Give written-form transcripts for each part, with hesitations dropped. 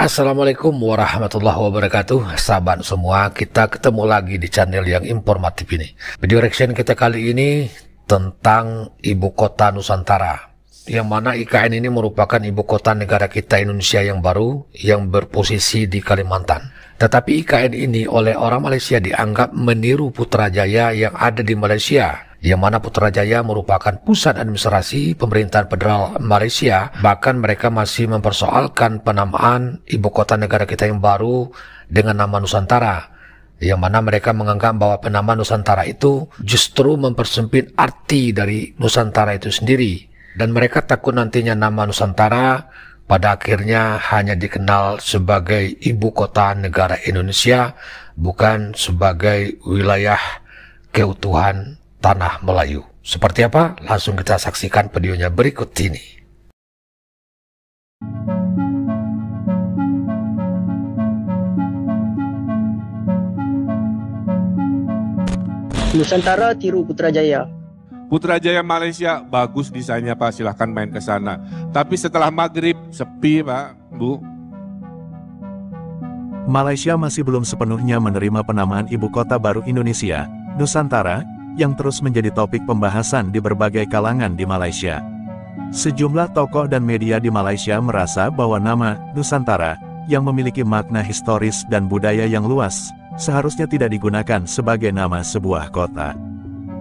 Assalamualaikum warahmatullahi wabarakatuh. Sahabat semua, kita ketemu lagi di channel yang informatif ini. Video reaction kita kali ini tentang ibu kota Nusantara, yang mana IKN ini merupakan ibu kota negara kita Indonesia yang baru yang berposisi di Kalimantan. Tetapi IKN ini oleh orang Malaysia dianggap meniru Putrajaya yang ada di Malaysia, yang mana Putrajaya merupakan pusat administrasi pemerintahan federal Malaysia. Bahkan mereka masih mempersoalkan penamaan ibu kota negara kita yang baru dengan nama Nusantara, yang mana mereka menganggap bahwa penamaan Nusantara itu justru mempersempit arti dari Nusantara itu sendiri. Dan mereka takut nantinya nama Nusantara pada akhirnya hanya dikenal sebagai ibu kota negara Indonesia, bukan sebagai wilayah keutuhan Tanah Melayu. Seperti apa? Langsung kita saksikan videonya berikut ini. Nusantara tiru Putrajaya. Putrajaya Malaysia bagus desainnya Pak, silahkan main ke sana. Tapi setelah maghrib sepi Pak, Bu. Malaysia masih belum sepenuhnya menerima penamaan ibu kota baru Indonesia, Nusantara, yang terus menjadi topik pembahasan di berbagai kalangan di Malaysia. Sejumlah tokoh dan media di Malaysia merasa bahwa nama Nusantara, yang memiliki makna historis dan budaya yang luas, seharusnya tidak digunakan sebagai nama sebuah kota.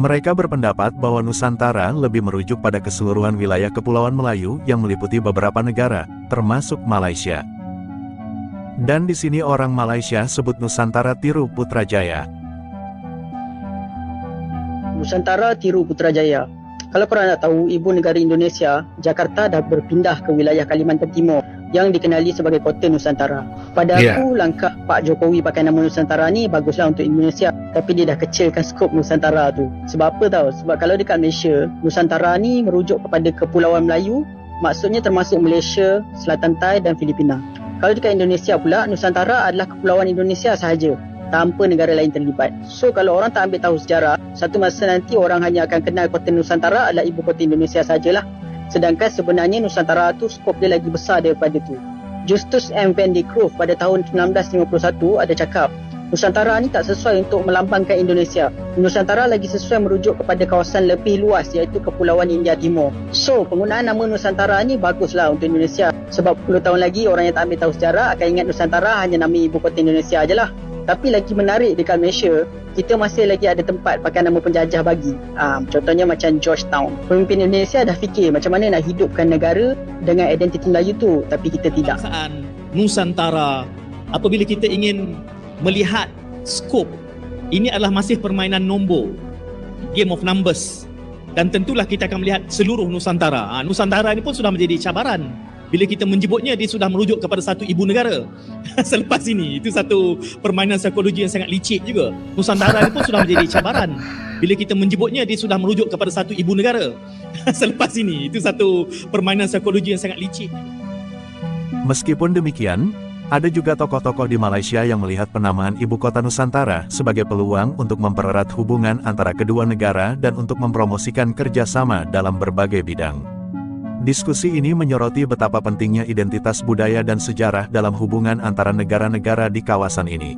Mereka berpendapat bahwa Nusantara lebih merujuk pada keseluruhan wilayah Kepulauan Melayu yang meliputi beberapa negara, termasuk Malaysia. Dan di sini orang Malaysia sebut Nusantara tiru Putrajaya. Nusantara tiru Putrajaya. Kalau korang nak tahu, ibu negara Indonesia, Jakarta dah berpindah ke wilayah Kalimantan Timur yang dikenali sebagai kota Nusantara. Pada aku, langkah Pak Jokowi pakai nama Nusantara ni baguslah untuk Indonesia. Tapi dia dah kecilkan skop Nusantara tu. Sebab apa tahu? Sebab kalau dekat Malaysia, Nusantara ni merujuk kepada Kepulauan Melayu, maksudnya termasuk Malaysia, Selatan Thai dan Filipina. Kalau dekat Indonesia pula, Nusantara adalah Kepulauan Indonesia sahaja, tanpa negara lain terlibat. So kalau orang tak ambil tahu sejarah, satu masa nanti orang hanya akan kenal kota Nusantara adalah ibu kota Indonesia sajalah. Sedangkan sebenarnya Nusantara tu skop dia lagi besar daripada tu. Justus M. van der Kroof pada tahun 1951 ada cakap, Nusantara ni tak sesuai untuk melambangkan Indonesia. Nusantara lagi sesuai merujuk kepada kawasan lebih luas, iaitu Kepulauan India Timur. So penggunaan nama Nusantara ni baguslah untuk Indonesia. Sebab 10 tahun lagi orang yang tak ambil tahu sejarah akan ingat Nusantara hanya nama ibu kota Indonesia ajalah. Tapi lagi menarik dekat Malaysia, kita masih lagi ada tempat pakai nama penjajah bagi. Contohnya macam Georgetown. Pemimpin Indonesia dah fikir macam mana nak hidupkan negara dengan identiti Melayu tu, tapi kita tidak. Nusantara, apabila kita ingin melihat skop, ini adalah masih permainan nombor, game of numbers. Dan tentulah kita akan melihat seluruh Nusantara. Nusantara ini pun sudah menjadi cabaran. Bila kita menyebutnya, dia sudah merujuk kepada satu ibu negara. Selepas ini, itu satu permainan psikologi yang sangat licik juga. Nusantara ini pun sudah menjadi cabaran. Bila kita menyebutnya, dia sudah merujuk kepada satu ibu negara. Selepas ini, itu satu permainan psikologi yang sangat licik. Meskipun demikian, ada juga tokoh-tokoh di Malaysia yang melihat penamaan ibu kota Nusantara sebagai peluang untuk mempererat hubungan antara kedua negara dan untuk mempromosikan kerjasama dalam berbagai bidang. Diskusi ini menyoroti betapa pentingnya identitas budaya dan sejarah dalam hubungan antara negara-negara di kawasan ini.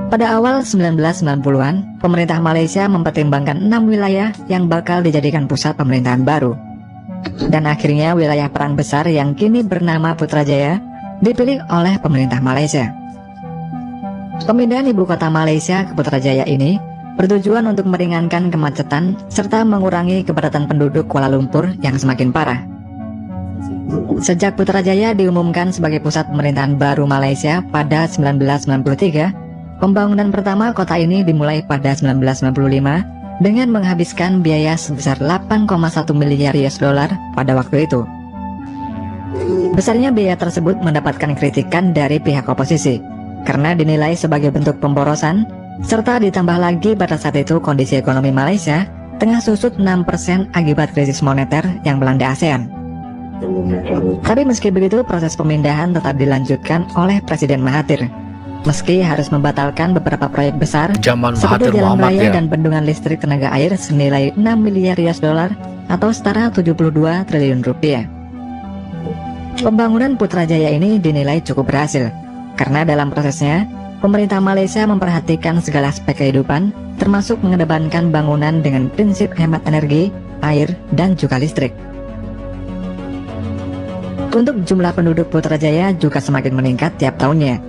Pada awal 1990-an, pemerintah Malaysia mempertimbangkan 6 wilayah yang bakal dijadikan pusat pemerintahan baru. Dan akhirnya wilayah perang besar yang kini bernama Putrajaya dipilih oleh pemerintah Malaysia. Pemindahan ibu kota Malaysia ke Putrajaya ini bertujuan untuk meringankan kemacetan serta mengurangi kepadatan penduduk Kuala Lumpur yang semakin parah. Sejak Putrajaya diumumkan sebagai pusat pemerintahan baru Malaysia pada 1993, pembangunan pertama kota ini dimulai pada 1995 dengan menghabiskan biaya sebesar 8,1 miliar US dollar pada waktu itu. Besarnya biaya tersebut mendapatkan kritikan dari pihak oposisi karena dinilai sebagai bentuk pemborosan, serta ditambah lagi pada saat itu kondisi ekonomi Malaysia tengah susut 6% akibat krisis moneter yang melanda ASEAN. Tapi meski begitu, proses pemindahan tetap dilanjutkan oleh Presiden Mahathir. Meski harus membatalkan beberapa proyek besar seperti jalan raya dan bendungan listrik tenaga air senilai 6 miliar US dollar atau setara 72 triliun rupiah. Pembangunan Putrajaya ini dinilai cukup berhasil, karena dalam prosesnya, pemerintah Malaysia memperhatikan segala aspek kehidupan, termasuk mengedepankan bangunan dengan prinsip hemat energi, air, dan juga listrik. Untuk jumlah penduduk Putrajaya juga semakin meningkat tiap tahunnya.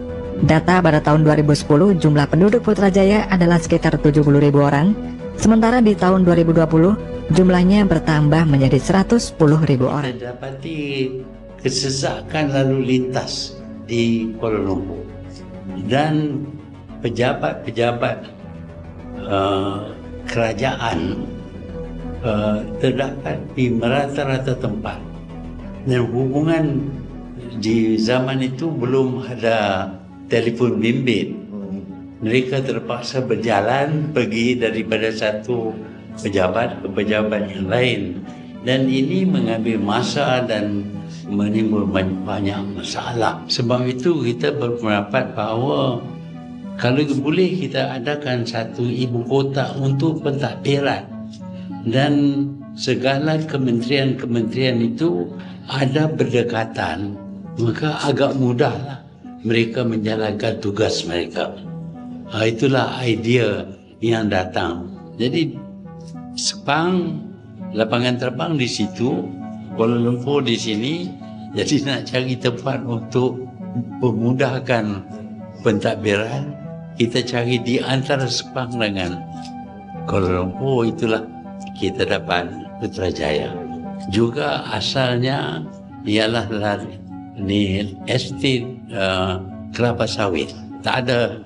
Data pada tahun 2010, jumlah penduduk Putrajaya adalah sekitar 70.000 orang, sementara di tahun 2020, jumlahnya bertambah menjadi 110.000 orang. Kita dapati kesesakan lalu lintas di Kuala Lumpur dan pejabat-pejabat kerajaan terdapat di merata-rata tempat, dan hubungan di zaman itu belum ada telefon bimbit. Mereka terpaksa berjalan pergi daripada satu pejabat ke pejabat yang lain, dan ini mengambil masa dan menimbulkan banyak masalah. Sebab itu kita berpendapat bahawa kalau boleh kita adakan satu ibu kota untuk pentadbiran, dan segala kementerian-kementerian itu ada berdekatan, maka agak mudahlah mereka menjalankan tugas mereka. Itulah idea yang datang. Jadi Sepang, lapangan terbang di situ, Kuala Lumpur di sini, jadi nak cari tempat untuk memudahkan pentadbiran, kita cari di antara Sepang dengan Kuala Lumpur. Itulah kita dapat Putrajaya. Juga asalnya ialah ni estate kelapa sawit, tak ada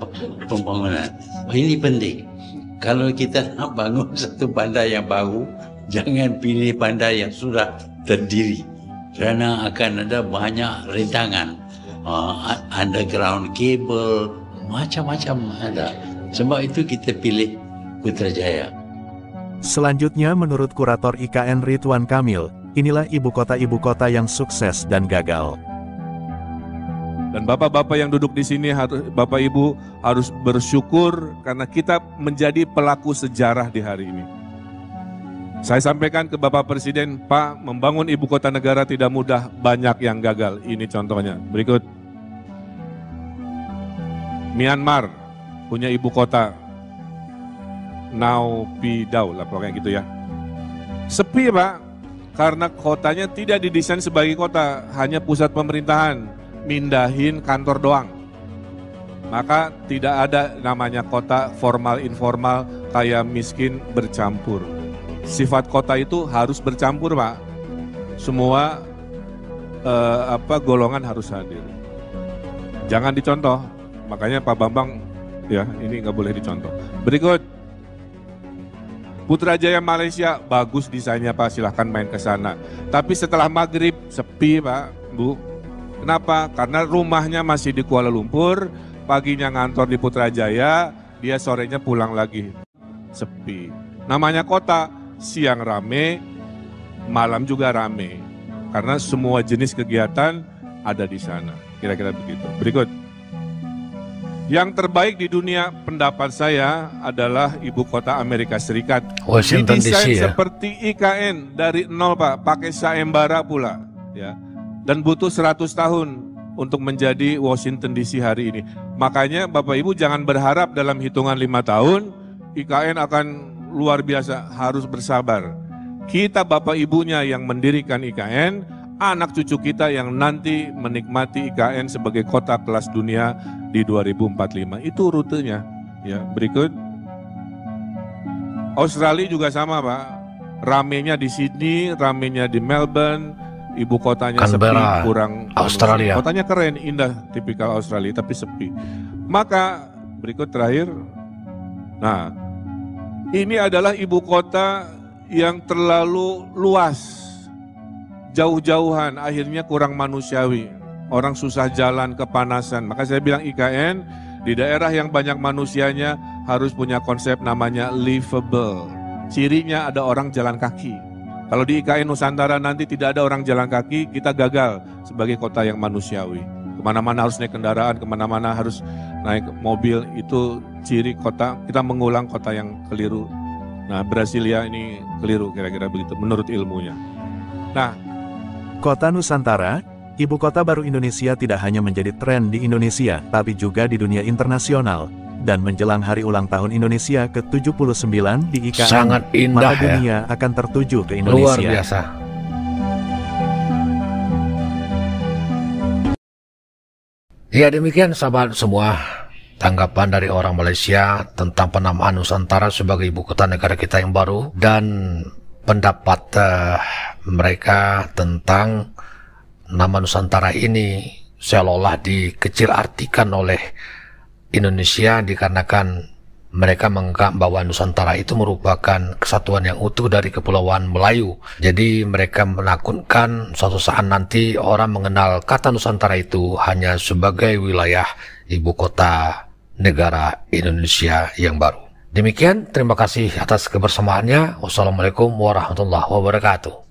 pembangunan. Ini penting. Kalau kita nak bangun satu bandar yang baru, jangan pilih bandar yang sudah terdiri, kerana akan ada banyak rintangan, underground cable, macam-macam ada. Sebab itu kita pilih Putrajaya. Selanjutnya menurut kurator IKN Ridwan Kamil, inilah ibu kota yang sukses dan gagal. Dan bapak-bapak yang duduk di sini, bapak ibu harus bersyukur karena kita menjadi pelaku sejarah di hari ini. Saya sampaikan ke Bapak Presiden, Pak, membangun ibu kota negara tidak mudah, banyak yang gagal. Ini contohnya. Berikut. Myanmar punya ibu kota, Naypyidaw lah pokoknya gitu ya. Sepi Pak, karena kotanya tidak didesain sebagai kota, hanya pusat pemerintahan, mindahin kantor doang. Maka tidak ada namanya kota formal informal, kaya miskin bercampur. Sifat kota itu harus bercampur Pak. Semua golongan harus hadir. Jangan dicontoh. Makanya Pak Bambang ya ini nggak boleh dicontoh. Berikut. Putrajaya Malaysia bagus desainnya Pak, silahkan main ke sana. Tapi setelah maghrib sepi Pak, Bu. Kenapa? Karena rumahnya masih di Kuala Lumpur, paginya ngantor di Putrajaya, dia sorenya pulang lagi. Sepi. Namanya kota, siang rame, malam juga rame. Karena semua jenis kegiatan ada di sana. Kira-kira begitu. Berikut. Yang terbaik di dunia pendapat saya adalah ibu kota Amerika Serikat. Washington DC ya. Seperti IKN dari nol Pak, pakai sayembara pula ya. Dan butuh 100 tahun untuk menjadi Washington DC hari ini. Makanya Bapak Ibu jangan berharap dalam hitungan 5 tahun IKN akan luar biasa, harus bersabar. Kita Bapak Ibunya yang mendirikan IKN, anak cucu kita yang nanti menikmati IKN sebagai kota kelas dunia di 2045. Itu rutenya. Ya, berikut. Australia juga sama, Pak. Ramenya di Sydney, ramenya di Melbourne, ibu kotanya Canberra, sepi, kurang Australia. Kotanya keren, indah, tipikal Australia, tapi sepi. Maka berikut terakhir. Nah, ini adalah ibu kota yang terlalu luas. Jauh-jauhan, akhirnya kurang manusiawi. Orang susah jalan, kepanasan. Maka saya bilang IKN di daerah yang banyak manusianya harus punya konsep namanya livable. Cirinya ada orang jalan kaki. Kalau di IKN Nusantara nanti tidak ada orang jalan kaki, kita gagal sebagai kota yang manusiawi. Kemana-mana harus naik kendaraan, kemana-mana harus naik mobil. Itu ciri kota, kita mengulang kota yang keliru. Nah, Brasilia ini keliru kira-kira begitu menurut ilmunya. Nah, Kota Nusantara Ibu kota baru Indonesia tidak hanya menjadi tren di Indonesia, tapi juga di dunia internasional. Dan menjelang hari ulang tahun Indonesia ke-79 di IKN, sangat indah mata dunia akan tertuju ke luar Indonesia. biasa. Ya, demikian sahabat semua tanggapan dari orang Malaysia tentang penamaan Nusantara sebagai ibu kota negara kita yang baru, dan pendapat mereka tentang nama Nusantara ini seolah-olah dikecil artikan oleh Indonesia dikarenakan mereka menganggap bahwa Nusantara itu merupakan kesatuan yang utuh dari Kepulauan Melayu. Jadi mereka menakutkan suatu saat nanti orang mengenal kata Nusantara itu hanya sebagai wilayah ibu kota negara Indonesia yang baru. Demikian, terima kasih atas kebersamaannya. Wassalamualaikum warahmatullahi wabarakatuh.